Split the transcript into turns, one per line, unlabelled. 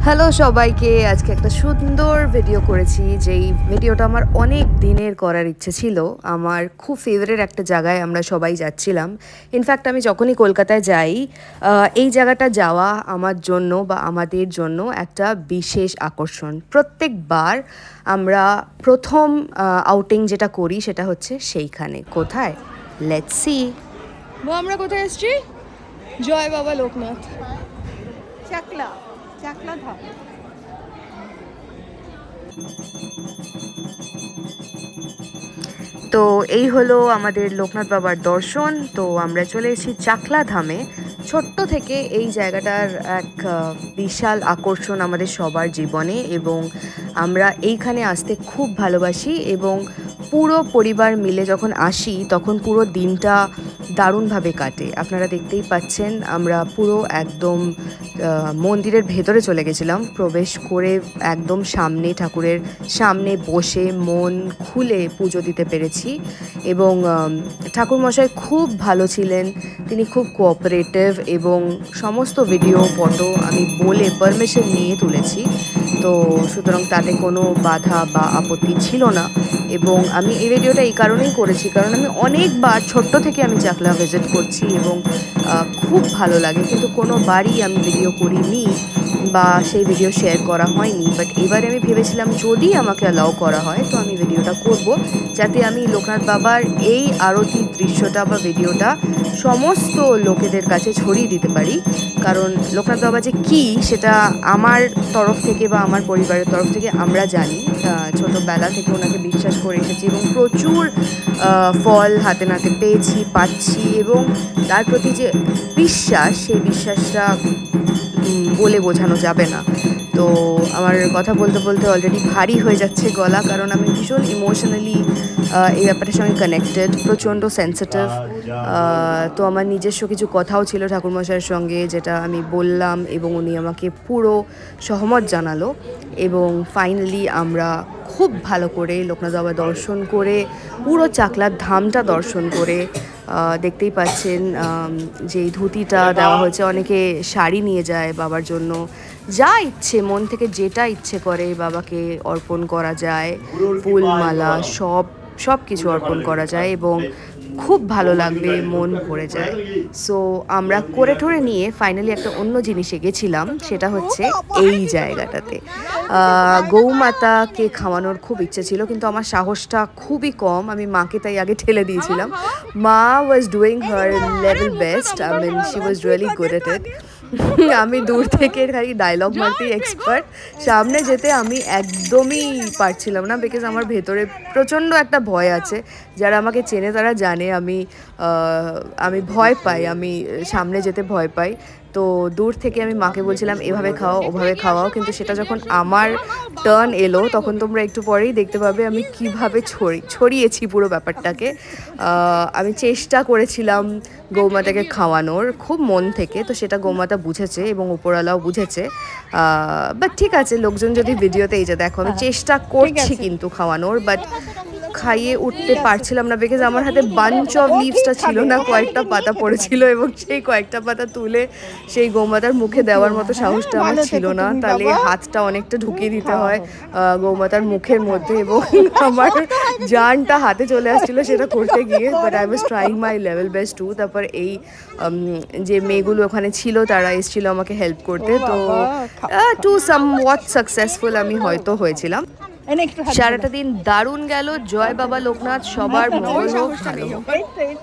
Hello সবাইকে, আজকে একটা সুন্দর ভিডিও করেছি। যেই ভিডিওটা আমার অনেক দিনের করার ইচ্ছে ছিল। আমার খুব ফেভারিট একটা জায়গায় আমরা সবাই যাচ্ছিলাম। ইনফ্যাক্ট আমি যখনই কলকাতায় যাই, এই জায়গাটা যাওয়া আমার জন্য বা আমাদের জন্য একটা বিশেষ আকর্ষণ। প্রত্যেকবার আমরা প্রথম আউটিং যেটা করি সেটা হচ্ছে সেইখানে। কোথায়? Let's see.
আমরা কোথায় এসেছি? জয় বাবা লোকনাথ,
চাকলা চাকলা ধাম।
তো এই হলো আমাদের লোকনাথ বাবার দর্শন। তো আমরা চলে এসেছি চাকলা ধামে। ছোট্ট থেকে এই জায়গাটার এক বিশাল আকর্ষণ আমাদের সবার জীবনে, এবং আমরা এইখানে আসতে খুব ভালোবাসি। এবং পুরো পরিবার মিলে যখন আসি তখন পুরো দিনটা দারুণভাবে কাটে। আপনারা দেখতেই পাচ্ছেন, আমরা পুরো একদম মন্দিরের ভেতরে চলে গেছিলাম। প্রবেশ করে একদম সামনে, ঠাকুরের সামনে বসে মন খুলে পুজো দিতে পেরেছি। এবং ঠাকুরমশাই খুব ভালো ছিলেন, তিনি খুব কোঅপারেটিভ, এবং সমস্ত ভিডিও ফটো আমি বলে পারমিশন নিয়ে তুলেছি। তো সুতরাং তাতে কোনো বাধা বা আপত্তি ছিল না। এবং আমি এই ভিডিওটা এই কারণেই করেছি, কারণ আমি অনেকবার ছোট্ট থেকে আমি চাকলা ভিজিট করছি এবং খুব ভালো লাগে, কিন্তু কোনো বারই আমি ভিডিও করিনি বা সেই ভিডিও শেয়ার করা হয়নি। বাট এবারে আমি ভেবেছিলাম যদি আমাকে অ্যালাউ করা হয় তো আমি ভিডিওটা করব, যাতে আমি লোকনাথ বাবার এই আরতির দৃশ্যটা বা ভিডিওটা সমস্ত লোকেদের কাছে ছড়িয়ে দিতে পারি। কারণ লোকনাথ বাবা যে কী, সেটা আমার তরফ থেকে বা আমার পরিবারের তরফ থেকে আমরা জানি। ছোটোবেলা থেকে ওনাকে বিশ্বাস করে এসেছি এবং প্রচুর ফল হাতে নাতে পেয়েছি, পাচ্ছি। এবং তার প্রতি যে বিশ্বাস, সেই বিশ্বাসটা বলে বোঝানো যাবে না। তো আমার কথা বলতে বলতে অলরেডি ভারী হয়ে যাচ্ছে গলা, কারণ আমি ভীষণ ইমোশনালি এই ব্যাপারটার সঙ্গে কানেক্টেড, প্রচণ্ড সেন্সিটিভ। তো আমার নিজস্ব কিছু কথাও ছিল ঠাকুরমশাইয়ের সঙ্গে, যেটা আমি বললাম এবং উনি আমাকে পুরো সহমত জানালো। এবং ফাইনালি আমরা খুব ভালো করে লোকনাথ বাবা দর্শন করে, পুরো চাকলার ধামটা দর্শন করে, দেখতেই পাচ্ছেন যে ধুতিটা দেওয়া হয়েছে, অনেকে শাড়ি নিয়ে যায় বাবার জন্য। যা ইচ্ছে, মন থেকে যেটা ইচ্ছে করে বাবাকে অর্পণ করা যায়, ফুলমালা সব কিছু অর্পণ করা যায় এবং খুব ভালো লাগবে, মন ভরে যায়। সো আমরা করে ঠরে নিয়ে ফাইনালি একটা অন্য জিনিসে গেছিলাম, সেটা হচ্ছে এই জায়গাটাতে গৌমাতাকে খাওয়ানোর খুব ইচ্ছে ছিল, কিন্তু আমার সাহসটা খুবই কম। আমি মাকে তাই আগে ঠেলে দিয়েছিলাম। মা was doing her level best, I mean she was really good at it. আমি দূর থেকে খালি ডায়লগ মারতেই এক্সপার্ট, সামনে যেতে আমি একদমই পারছিলাম না, বিকজ আমার ভেতরে প্রচণ্ড একটা ভয় আছে। যারা আমাকে চেনে তারা জানে আমি ভয় পাই, আমি সামনে যেতে ভয় পাই। তো দূর থেকে আমি মাকে বলছিলাম এভাবে খাওয়াও, ওভাবে খাওয়াও, কিন্তু সেটা যখন আমার টার্ন এলো তখন তোমরা একটু পরেই দেখতে পাবে আমি কিভাবে ছড়িয়েছি পুরো ব্যাপারটাকে। আমি চেষ্টা করেছিলাম গৌমাতাকে খাওয়ানোর খুব মন থেকে, তো সেটা গৌমাতা বুঝেছে এবং উপরওয়ালাও বুঝেছে। বাট ঠিক আছে, লোকজন যদি ভিডিওতে এই যে দেখো আমি চেষ্টা করছি কিন্তু খাওয়ানোর, বাট খাইয়ে উঠতে পারছিলাম না, বিকজ আমার হাতে বাঞ্চ অফ লিভসটা ছিল না, কয়েকটা পাতা পড়েছিল এবং সেই কয়েকটা পাতা তুলে সেই গৌমাতার মুখে দেওয়ার মতো সাহসটা আমার ছিল না। তাহলে হাতটা অনেকটা ঢুকিয়ে দিতে হয় গৌমাতার মুখের মধ্যে, এবং আমার জানটা হাতে চলে আসছিল সেটা করতে গিয়ে। But I was trying my level best to. তারপর এই যে মেয়েগুলো ওখানে ছিল তারা এসেছিল আমাকে হেল্প করতে, তো টু সাম ওয়াট সাকসেসফুল আমি হয়তো হয়েছিলাম। সারাটা দিন দারুণ গেল। জয় বাবা লোকনাথ, সবার মঙ্গল হোক, ভালো হোক।